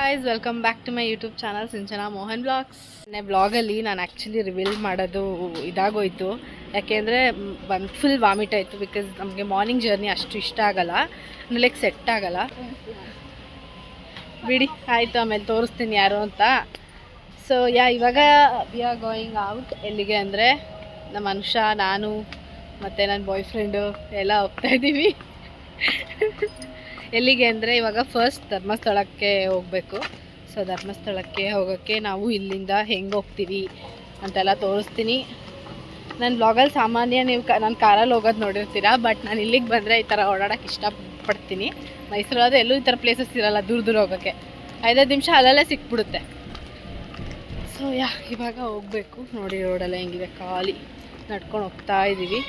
Guys welcome back to my YouTube channel Sinchana Mohan blogs. ನನ್ನ ಬ್ಲಾಗಲ್ಲಿ ನಾನು ಆ್ಯಕ್ಚುಲಿ ರಿವೀಲ್ ಮಾಡೋದು ಇದಾಗೋಯ್ತು. ಯಾಕೆಂದರೆ ಫುಲ್ ವಾಮಿಟ್ ಆಯಿತು. ಬಿಕಾಸ್ ನಮಗೆ ಮಾರ್ನಿಂಗ್ ಜರ್ನಿ ಅಷ್ಟು ಇಷ್ಟ ಆಗಲ್ಲ, ಲೈಕ್ ಸೆಟ್ ಆಗಲ್ಲ. ಬಿಡಿ ಆಯಿತು, ಆಮೇಲೆ ತೋರಿಸ್ತೀನಿ ಯಾರು ಅಂತ. ಸೊ ಇವಾಗ ವಿ ಆರ್ ಗೋಯಿಂಗ್ ಔಟ್. ಎಲ್ಲಿಗೆ ಅಂದರೆ ನಮ್ಮ ಅನುಷಾ, ನಾನು ಮತ್ತು ನನ್ನ ಬಾಯ್ ಫ್ರೆಂಡು ಎಲ್ಲ ಹೋಗ್ತಾಯಿದ್ದೀವಿ. ಎಲ್ಲಿಗೆ ಅಂದರೆ ಇವಾಗ ಫಸ್ಟ್ ಧರ್ಮಸ್ಥಳಕ್ಕೆ ಹೋಗಬೇಕು. ಸೊ ಧರ್ಮಸ್ಥಳಕ್ಕೆ ಹೋಗೋಕ್ಕೆ ನಾವು ಇಲ್ಲಿಂದ ಹೆಂಗೆ ಹೋಗ್ತೀವಿ ಅಂತೆಲ್ಲ ತೋರಿಸ್ತೀನಿ. ನನ್ನ ಬ್ಲಾಗಲ್ಲಿ ಸಾಮಾನ್ಯ ನೀವು ನಾನು ಕಾರಲ್ಲಿ ಹೋಗೋದು ನೋಡಿರ್ತೀರ. ಬಟ್ ನಾನು ಇಲ್ಲಿಗೆ ಬಂದರೆ ಈ ಥರ ಓಡಾಡೋಕ್ಕೆ ಇಷ್ಟಪಡ್ತೀನಿ. ಮೈಸೂರಾದರೆ ಎಲ್ಲೂ ಈ ಥರ ಪ್ಲೇಸಸ್ ಇರೋಲ್ಲ ದೂರ ದೂರ ಹೋಗೋಕ್ಕೆ. 5 ನಿಮಿಷ ಅಲ್ಲಲ್ಲೇ ಸಿಕ್ಬಿಡುತ್ತೆ. ಸೊ ಇವಾಗ ಹೋಗಬೇಕು. ನೋಡಿ ರೋಡೆಲ್ಲ ಹೆಂಗಿದೆ, ಖಾಲಿ ನಡ್ಕೊಂಡು ಹೋಗ್ತಾ ಇದ್ದೀವಿ.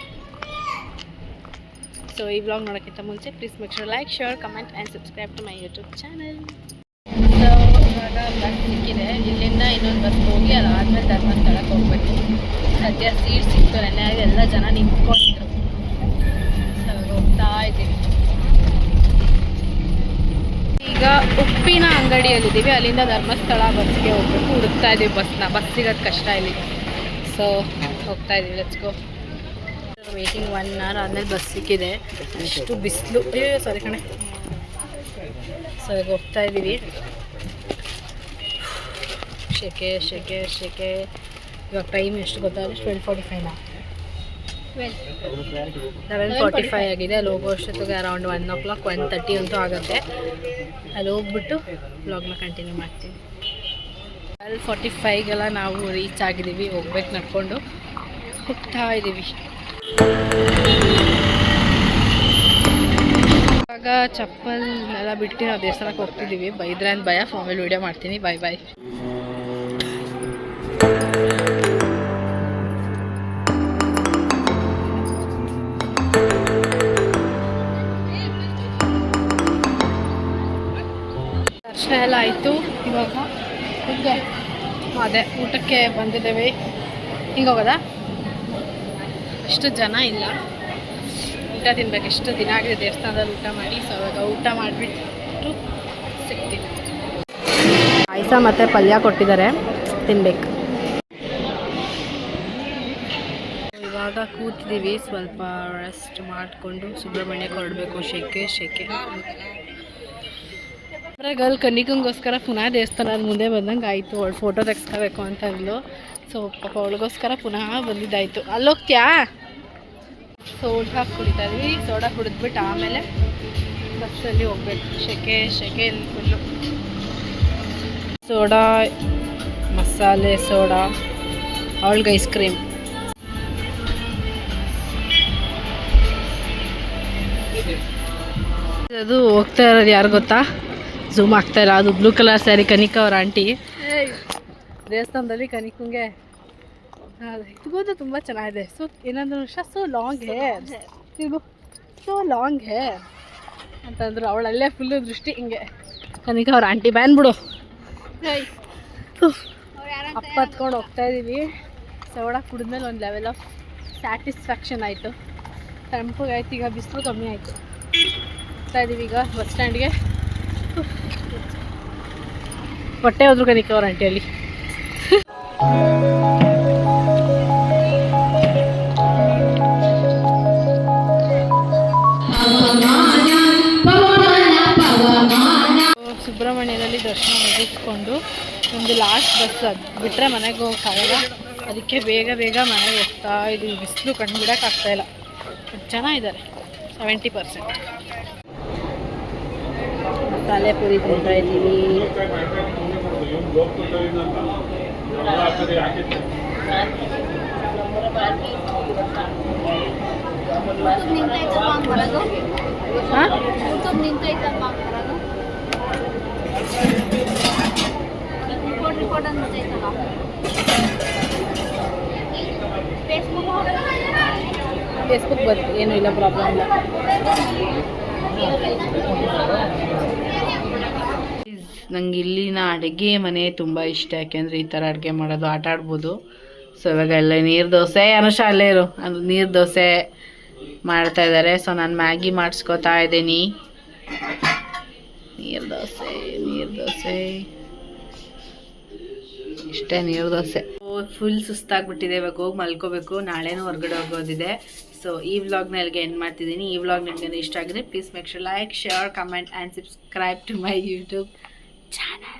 ಸೊ ಈ ವ್ಲಾಗ್ ನೋಡೋಕ್ಕಿಂತ ಮುಂಚೆ please make sure like, share, comment and subscribe to my YouTube channel. So ಇವಾಗ ಬಸ್ ಸಿಕ್ಕಿದೆ. ಇಲ್ಲಿಂದ ಇನ್ನೊಂದು ಬಸ್ ಹೋಗಿ ಅದಾದಮೇಲೆ ಧರ್ಮಸ್ಥಳಕ್ಕೆ ಹೋಗ್ಬೇಕು. ಸದ್ಯ ಸೀಟ್ ಸಿಕ್ತು. ನೆನ್ನೆ ಎಲ್ಲ ಜನ ನಿಂತ್ಕೊಂಡಿದ್ರು. ಸೊ ಹೋಗ್ತಾ ಇದ್ದೀವಿ. ಈಗ ಉಪ್ಪಿನ ಅಂಗಡಿಯಲ್ಲಿದ್ದೀವಿ. ಅಲ್ಲಿಂದ ಧರ್ಮಸ್ಥಳ ಬಸ್ಗೆ ಹೋಗ್ಬೇಕು. ಹುಡುಕ್ತಾ ಇದ್ದೀವಿ ಬಸ್ ಸಿಗೋದು ಕಷ್ಟ ಇಲ್ಲಿ. ಸೊ ಹೋಗ್ತಾ ಇದ್ದೀವಿ, ಲೆಟ್ಸ್ ಗೋ. ವೇಟಿಂಗ್ 1 hour ಆದಮೇಲೆ ಬಸ್ ಸಿಕ್ಕಿದೆ. ಅಷ್ಟು ಬಿಸಿಲು, ಸಾರಿ ಕಣೆ. ಸೊ ಈಗ ಹೋಗ್ತಾ ಇದ್ದೀವಿ. ಶೆಕೆ ಶೆಕೆ ಶೆಕೆ. ಇವಾಗ ಟೈಮ್ ಎಷ್ಟು ಗೊತ್ತಾದರೆ 12:45 11:45 ಆಗಿದೆ. ಅಲ್ಲಿ ಹೋಗೋ ಅಷ್ಟೊತ್ತಿಗೆ ಅರೌಂಡ್ 1 o'clock 1:30 ಅಂತೂ ಆಗುತ್ತೆ. ಅಲ್ಲಿ ಹೋಗ್ಬಿಟ್ಟು ವ್ಲಾಗ್ನ ಕಂಟಿನ್ಯೂ ಮಾಡ್ತೀನಿ. 12:45ಗೆಲ್ಲ ನಾವು ರೀಚ್ ಆಗಿದ್ದೀವಿ. ಹೋಗ್ಬೇಕು, ನಡ್ಕೊಂಡು ಹೋಗ್ತಾ ಇದ್ದೀವಿ. ಇವಾಗ ಚಪ್ಪಲ್ ಎಲ್ಲ ಬಿಟ್ಟು ನಾವು ದೇವಸ್ಥಾನಕ್ಕೆ ಹೋಗ್ತಿದ್ದೀವಿ. ಬೈದ್ರೆ ಅಂತ ಭಯ, ಆಮೇಲೆ ವೀಡಿಯೋ ಮಾಡ್ತೀನಿ. ಬಾಯ್ ಬಾಯ್. ದರ್ಶನ ಎಲ್ಲ ಆಯಿತು. ಇವಾಗ ಅದೇ ಊಟಕ್ಕೆ ಬಂದಿದ್ದೇವೆ. ಹಿಂಗೆ ಹೋಗೋದಾ? ಅಷ್ಟು ಜನ ಇಲ್ಲ, ಊಟ ತಿನ್ಬೇಕು. ಎಷ್ಟು ದಿನ ಆಗಿದೆ ದೇವಸ್ಥಾನದಲ್ಲಿ ಊಟ ಮಾಡಿ. ಸೊ ಇವಾಗ ಊಟ ಮಾಡಿಬಿಟ್ಟು ಸಿಗ್ತೀನಿ. ಪಾಯಸ ಮತ್ತು ಪಲ್ಯ ಕೊಟ್ಟಿದ್ದಾರೆ, ತಿನ್ಬೇಕು. ಇವಾಗ ಕೂತಿದ್ದೀವಿ, ಸ್ವಲ್ಪ ರೆಸ್ಟ್ ಮಾಡಿಕೊಂಡು ಸುಬ್ರಹ್ಮಣ್ಯಕ್ಕೆ ಹೊರಡಬೇಕು. ಶೆಕೆ ಶೆಕೆ. ಗರ್ಲ್ ಕನಿಕಂಗೋಸ್ಕರ ಪುನಃ ದೇವಸ್ಥಾನದ ಮುಂದೆ ಬಂದಂಗೆ ಆಯಿತು. ಅವಳು ಫೋಟೋ ತೆಗೆಸ್ಕೋಬೇಕು ಅಂತ ಅಂದ್ಲು. ಸೊ ಪಾಪ ಅವಳಿಗೋಸ್ಕರ ಪುನಃ ಬಂದಿದ್ದಾಯಿತು. ಅಲ್ಲೋಗ್ತೀಯಾ? ಸೋಡಾ ಕುಡಿತಾ ಇದ್ವಿ. ಸೋಡಾ ಕುಡಿದ್ಬಿಟ್ಟು ಆಮೇಲೆ ಬಸ್ಸಲ್ಲಿ ಹೋಗ್ಬೇಕು. ಶೆಕೆ ಶೆಕೆ ಫುಲ್ಲು. ಸೋಡಾ, ಮಸಾಲೆ ಸೋಡಾ, ಅವಳಿಗೆ ಐಸ್ ಕ್ರೀಮ್. ಅದು ಹೋಗ್ತಾ ಇರೋದು ಯಾರು ಗೊತ್ತಾ? ಝೂಮ್ ಆಗ್ತಾ ಇಲ್ಲ. ಅದು ಬ್ಲೂ ಕಲರ್ ಸ್ಯಾರಿ ಕನಿಕಾ ಅವ್ರ ಆಂಟಿ. ದೇವಸ್ಥಾನದಲ್ಲಿ ಕನಿಕಂಗೆ ಇದು ತುಂಬ ಚೆನ್ನಾಗಿದೆ. ಸೊ ಇನ್ನೊಂದು ನಿಮಿಷ, ಸೊ ಲಾಂಗ್ ಹೇರ್, ಇದು ಸೊ ಲಾಂಗ್ ಹೇರ್ ಅಂತಂದ್ರು. ಅವಳಲ್ಲೇ ಫುಲ್ಲು ದೃಷ್ಟಿ ಹಿಂಗೆ. ಕನಿಕಾ ಅವ್ರ ಆಂಟಿ ಬ್ಯಾನ್ ಬಿಡು. ಅಪ್ಪ ಹತ್ಕೊಂಡು ಹೋಗ್ತಾ ಇದ್ದೀವಿ. ಸೋಡಾ ಕುಡಿದ್ಮೇಲೆ ಒಂದು ಲೆವೆಲ್ ಆಫ್ ಸ್ಯಾಟಿಸ್ಫ್ಯಾಕ್ಷನ್ ಆಯಿತು. ಟೆಂಪೋಗೆ ಆಯ್ತು. ಈಗ ಬಿಸಿಲು ಕಮ್ಮಿ ಆಯಿತು. ಹೋಗ್ತಾ ಇದ್ದೀವಿ ಈಗ ಬಸ್ ಸ್ಟ್ಯಾಂಡ್ಗೆ. ಹೊಟ್ಟೆ ಹೋದ್ರು ಕನಿಕಾ ಅವ್ರ ಆಂಟಿಯಲ್ಲಿ. ಸುಬ್ರಹ್ಮಣ್ಯದಲ್ಲಿ ದರ್ಶನ ಮುಗಿಸ್ಕೊಂಡು ಒಂದು ಲಾಸ್ಟ್ ಬಸ್ ಅದು ಬಿಟ್ಟರೆ ಮನೆಗೆ ಹೋಗೋಕ್ಕಾಗಲ್ಲ. ಅದಕ್ಕೆ ಬೇಗ ಬೇಗ ಮನೆಗೆ ಹೋಗ್ತಾ ಇದ್ದೀವಿ. ಬಿಸಿಲು ಕಂಡುಬಿಡೋಕ್ಕಾಗ್ತಾಯಿಲ್ಲ. ಜನ ಇದ್ದಾರೆ, 70%. ಮಸಾಲೆ ಪುರಿ ತಿಂತಾ ಇದ್ದೀವಿ. ಫೇಸ್ಬುಕ್ ಬಂತು, ಏನೂ ಇಲ್ಲ, ಪ್ರಾಬ್ಲಮ್ ಇಲ್ಲ. ನಂಗೆ ಇಲ್ಲಿನ ಅಡುಗೆ ಮನೆ ತುಂಬ ಇಷ್ಟ. ಯಾಕೆಂದರೆ ಈ ಥರ ಅಡುಗೆ ಮಾಡೋದು, ಆಟ ಆಡ್ಬೋದು. ಸೊ ಇವಾಗ ಎಲ್ಲ ನೀರು ದೋಸೆ, ಅನುಷಾ ಅಲ್ಲೇ ಇರು, ಅದು ನೀರು ದೋಸೆ ಮಾಡ್ತಾಯಿದ್ದಾರೆ. ಸೊ ನಾನು ಮ್ಯಾಗಿ ಮಾಡಿಸ್ಕೊತಾ ಇದ್ದೀನಿ. ನೀರು ದೋಸೆ ಇಷ್ಟೇ ನೀರು ದೋಸೆ. ಫುಲ್ ಸುಸ್ತಾಗ್ಬಿಟ್ಟಿದೆ, ಇವಾಗ ಹೋಗಿ ಮಲ್ಕೋಬೇಕು, ನಾಳೆನೂ ಹೊರಗಡೆ ಹೋಗೋದಿದೆ. ಸೊ ಈ ವ್ಲಾಗ್ನ ಎಲ್ಲಿಗೆ ಎಂಡ್ ಮಾಡ್ತಿದ್ದೀನಿ. ಈ ವ್ಲಾಗ್ ನಿಮಗೆ ಇಷ್ಟ ಆಗಿದೆ please make sure like, share, comment and subscribe to my YouTube channel.